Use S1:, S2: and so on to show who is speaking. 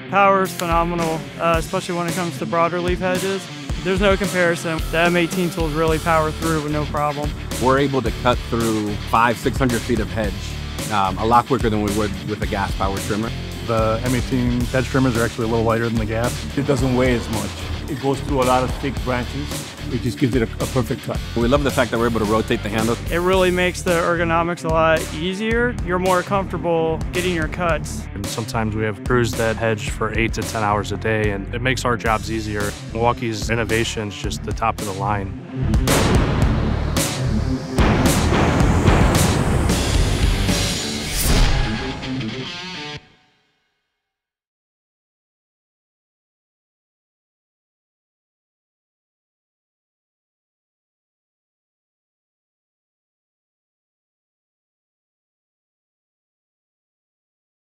S1: Power is phenomenal, especially when it comes to broader leaf hedges. There's no comparison. The M18 tools really power through with no problem.
S2: We're able to cut through 500-600 feet of hedge a lot quicker than we would with a gas-powered trimmer.
S3: The M18 hedge trimmers are actually a little lighter than the gas.
S4: It doesn't weigh as much. It goes through a lot of thick branches. It just gives it a perfect cut.
S2: We love the fact that we're able to rotate the handle.
S1: It really makes the ergonomics a lot easier. You're more comfortable getting your cuts.
S3: And sometimes we have crews that hedge for 8 to 10 hours a day, and it makes our jobs easier. Milwaukee's innovation is just the top of the line.